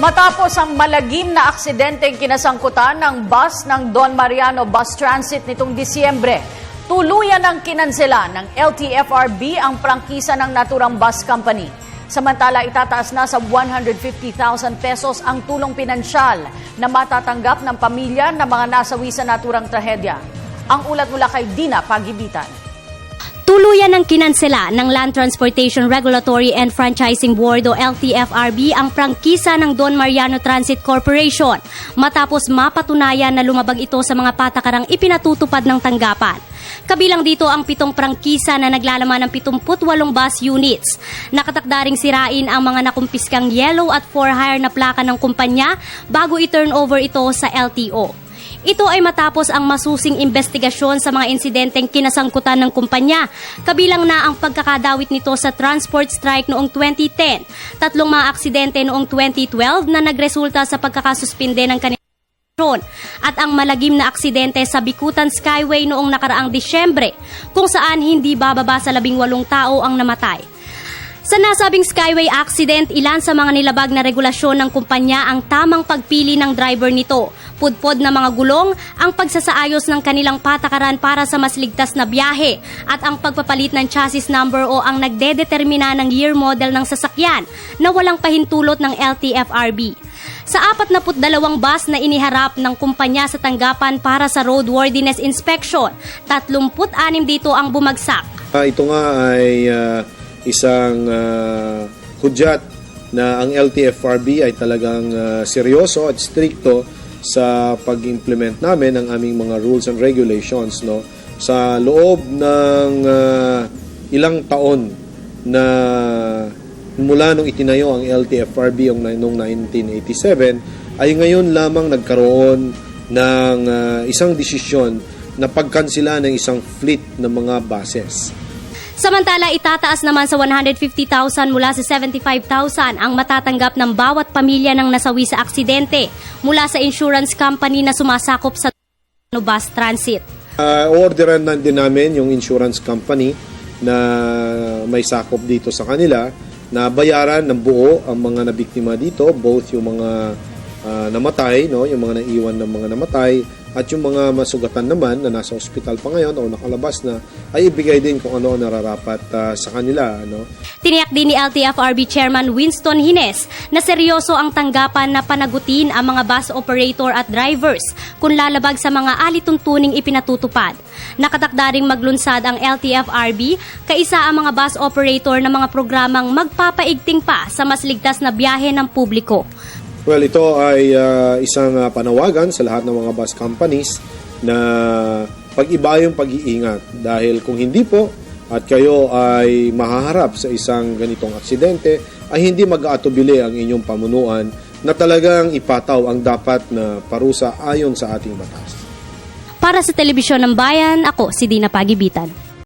Matapos ang malagim na aksidenteng kinasangkutan ng bus ng Don Mariano Bus Transit nitong Disyembre, tuluyan ang kinansela ng LTFRB ang prangkisa ng naturang bus company. Samantala, itataas na sa 150,000 pesos ang tulong pinansyal na matatanggap ng pamilya ng mga nasawi sa naturang trahedya. Ang ulat mula kay Dina Pagibitan. Tuluyan ng kinansela ng Land Transportation Regulatory and Franchising Board o LTFRB ang prangkisa ng Don Mariano Transit Corporation matapos mapatunayan na lumabag ito sa mga patakarang ipinatutupad ng tanggapan. Kabilang dito ang 7 prangkisa na naglalaman ng 78 bus units. Nakatakdaring sirain ang mga nakumpiskang yellow at for hire na plaka ng kumpanya bago i-turn over ito sa LTO. Ito ay matapos ang masusing investigasyon sa mga insidenteng kinasangkutan ng kumpanya, kabilang na ang pagkakadawit nito sa transport strike noong 2010, 3 mga aksidente noong 2012 na nagresulta sa pagkakasuspinde ng kanilang at ang malagim na aksidente sa Bikutan Skyway noong nakaraang Disyembre, kung saan hindi bababa sa 18 tao ang namatay. Sa nasabing Skyway accident, ilan sa mga nilabag na regulasyon ng kumpanya ang tamang pagpili ng driver nito, pudpod na mga gulong, ang pagsasaayos ng kanilang patakaran para sa mas ligtas na biyahe, at ang pagpapalit ng chassis number o ang nagdedetermina ng year model ng sasakyan na walang pahintulot ng LTFRB. Sa 42 bus na iniharap ng kumpanya sa tanggapan para sa roadworthiness inspection, 36 dito ang bumagsak. Ito nga ay isang hudyat na ang LTFRB ay talagang seryoso at strikto sa pag-implement namin ng aming mga rules and regulations, no? Sa loob ng ilang taon na mula nung itinayo ang LTFRB noong 1987 ay ngayon lamang nagkaroon ng isang desisyon na pagkansela ng isang fleet ng mga buses. Samantala, itataas naman sa 150,000 mula sa 75,000 ang matatanggap ng bawat pamilya ng nasawi sa aksidente mula sa insurance company na sumasakop sa bus transit. Orderan na din namin yung insurance company na may sakop dito sa kanila na bayaran ng buo ang mga nabiktima dito, both yung mga namatay, no, yung mga naiwan ng mga namatay, at yung mga masugatan naman na nasa ospital pa ngayon o nakalabas na, ay ibigay din kung ano nararapat sa kanila. No? Tiniyak din ni LTFRB Chairman Winston Hines na seryoso ang tanggapan na panagutin ang mga bus operator at drivers kung lalabag sa mga alituntuning ipinatutupad. Nakatakdaring maglunsad ang LTFRB kaisa ang mga bus operator na mga programang magpapaigting pa sa mas ligtas na biyahe ng publiko. Well, ito ay isang panawagan sa lahat ng mga bus companies na pag-iba yung pag-iingat. Dahil kung hindi po at kayo ay mahaharap sa isang ganitong aksidente, ay hindi mag-aatubili ang inyong pamunuan na talagang ipataw ang dapat na parusa ayon sa ating batas. Para sa Telebisyon ng Bayan, ako si Dina Pagibitan.